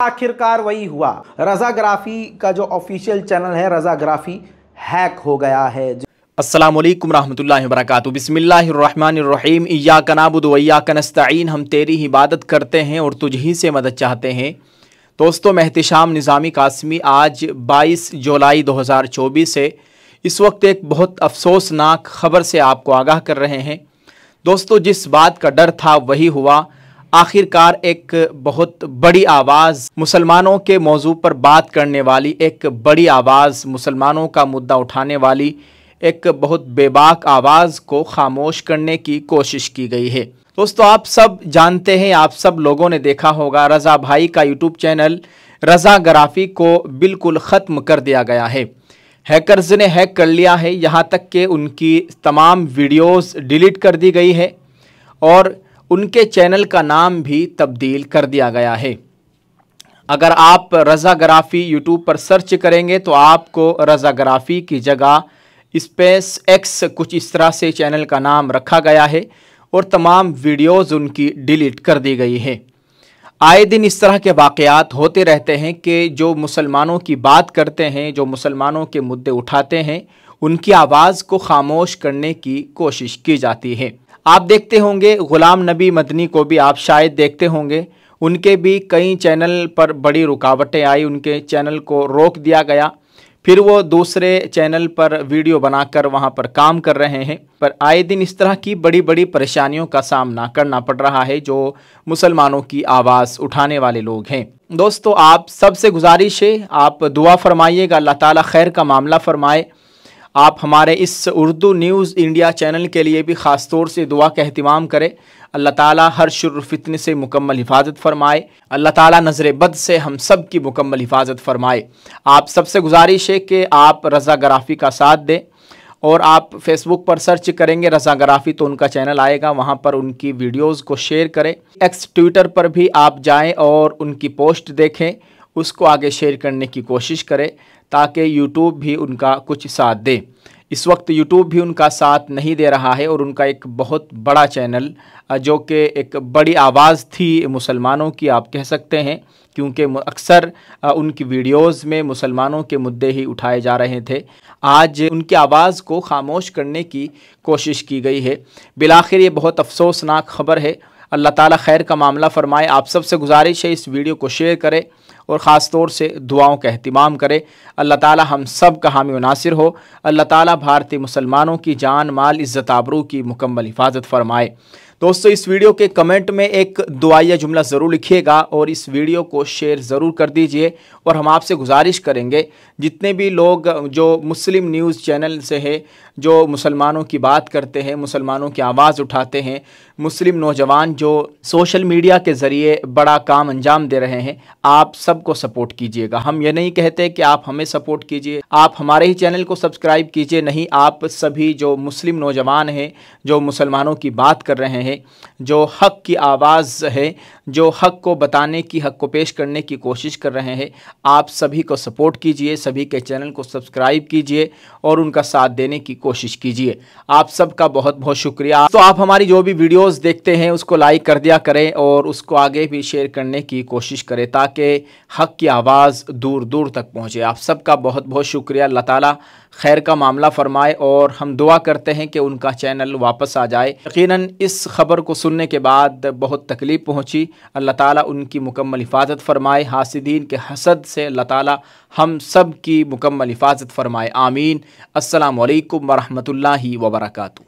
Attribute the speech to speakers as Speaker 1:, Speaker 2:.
Speaker 1: आखिरकार वही हुआ। रज़ाग्राफ़ी का जो ऑफिशियल चैनल है रज़ाग्राफ़ी हैक हो गया है।
Speaker 2: अस्सलामुअलैकुम रहमतुल्लाहि व बरकातुहू। बिस्मिल्लाहिर्रहमानिर्रहीम। इय्याका नअबुदु व इय्याका नस्तईन। हम तेरी इबादत करते हैं और तुझ ही से मदद चाहते हैं। दोस्तों, मैं एहतिशाम निज़ामी कासमी आज 22 जुलाई 2024 से इस वक्त एक बहुत अफसोसनाक ख़बर से आपको आगाह कर रहे हैं। दोस्तों, जिस बात का डर था वही हुआ। आखिरकार एक बहुत बड़ी आवाज़, मुसलमानों के मौजू पर बात करने वाली एक बड़ी आवाज़, मुसलमानों का मुद्दा उठाने वाली एक बहुत बेबाक आवाज़ को ख़ामोश करने की कोशिश की गई है। दोस्तों, आप सब जानते हैं, आप सब लोगों ने देखा होगा, रज़ा भाई का यूट्यूब चैनल रज़ाग्राफ़ी को बिल्कुल ख़त्म कर दिया गया है। हैकर्स ने हैक कर लिया है, यहाँ तक कि उनकी तमाम वीडियोस डिलीट कर दी गई है और उनके चैनल का नाम भी तब्दील कर दिया गया है। अगर आप रज़ाग्राफ़ी यूट्यूब पर सर्च करेंगे तो आपको रज़ाग्राफ़ी की जगह स्पेस एक्स कुछ इस तरह से चैनल का नाम रखा गया है और तमाम वीडियोस उनकी डिलीट कर दी गई है। आए दिन इस तरह के वाक़यात होते रहते हैं कि जो मुसलमानों की बात करते हैं, जो मुसलमानों के मुद्दे उठाते हैं, उनकी आवाज़ को ख़ामोश करने की कोशिश की जाती है। आप देखते होंगे ग़ुलाम नबी मदनी को भी आप शायद देखते होंगे, उनके भी कई चैनल पर बड़ी रुकावटें आई, उनके चैनल को रोक दिया गया। फिर वो दूसरे चैनल पर वीडियो बनाकर वहाँ पर काम कर रहे हैं, पर आए दिन इस तरह की बड़ी बड़ी परेशानियों का सामना करना पड़ रहा है जो मुसलमानों की आवाज़ उठाने वाले लोग हैं। दोस्तों, आप सबसे गुजारिश है, आप दुआ फरमाइएगा, अल्लाह ताला खैर का मामला फरमाए। आप हमारे इस उर्दू न्यूज़ इंडिया चैनल के लिए भी ख़ास तौर से दुआ का एहतिमाम करें। अल्लाह ताला हर शुर्र फितने से मुकम्मल हिफाजत फरमाए। अल्लाह ताला नज़र बद से हम सब की मुकम्मल हिफाजत फरमाए। आप सबसे गुजारिश है कि आप रज़ाग्राफ़ी का साथ दें और आप फेसबुक पर सर्च करेंगे रज़ाग्राफ़ी तो उनका चैनल आएगा, वहाँ पर उनकी वीडियोज़ को शेयर करें। एक्स ट्विटर पर भी आप जाएँ और उनकी पोस्ट देखें, उसको आगे शेयर करने की कोशिश करें ताकि यूट्यूब भी उनका कुछ साथ दे। इस वक्त यूट्यूब भी उनका साथ नहीं दे रहा है और उनका एक बहुत बड़ा चैनल जो कि एक बड़ी आवाज़ थी मुसलमानों की, आप कह सकते हैं, क्योंकि अक्सर उनकी वीडियोस में मुसलमानों के मुद्दे ही उठाए जा रहे थे, आज उनकी आवाज़ को ख़ामोश करने की कोशिश की गई है। बिलाखिर ये बहुत अफसोसनाक ख़बर है। अल्लाह ताला खैर का मामला फ़रमाए। आप सबसे गुजारिश है इस वीडियो को शेयर करें और ख़ास तौर से दुआओं का एहतिमाम करें। अल्लाह ताला हम सब का हामी व नासिर हो। अल्लाह ताला भारतीय मुसलमानों की जान माल इज़्ज़त आबरू की मुकम्मल हिफाजत फ़रमाए। दोस्तों, इस वीडियो के कमेंट में एक दुआया जुमला ज़रूर लिखिएगा और इस वीडियो को शेयर ज़रूर कर दीजिए। और हम आपसे गुजारिश करेंगे, जितने भी लोग जो मुस्लिम न्यूज़ चैनल से है, जो मुसलमानों की बात करते हैं, मुसलमानों की आवाज़ उठाते हैं, मुस्लिम नौजवान जो सोशल मीडिया के ज़रिए बड़ा काम अंजाम दे रहे हैं, आप सबको सपोर्ट कीजिएगा। हम ये नहीं कहते कि आप हमें सपोर्ट कीजिए, आप हमारे ही चैनल को सब्सक्राइब कीजिए, नहीं, आप सभी जो मुस्लिम नौजवान हैं, जो मुसलमानों की बात कर रहे हैं, जो हक़ की आवाज़ है, जो हक़ को बताने की, हक़ को पेश करने की कोशिश कर रहे हैं, आप सभी को सपोर्ट कीजिए, सभी के चैनल को सब्सक्राइब कीजिए और उनका साथ देने की कोशिश कीजिए। आप सबका बहुत बहुत शुक्रिया। तो आप हमारी जो भी वीडियोस देखते हैं उसको लाइक कर दिया करें और उसको आगे भी शेयर करने की कोशिश करें ताकि हक़ की आवाज़ दूर दूर तक पहुँचे। आप सबका बहुत बहुत शुक्रिया। अल्लाह ताला खैर का मामला फ़रमाए और हम दुआ करते हैं कि उनका चैनल वापस आ जाए। यकीनन इस ख़बर को सुनने के बाद बहुत तकलीफ़ पहुँची। अल्लाह ताला उनकी मुकम्मल हिफाजत फ़रमाए। हासिदीन के हसद से अल्लाह ताला हम सब की मुकम्मल हिफाजत फ़रमाए। आमीन। अस्सलामु अलैकुम व रहमतुल्लाहि व बरकातुहू।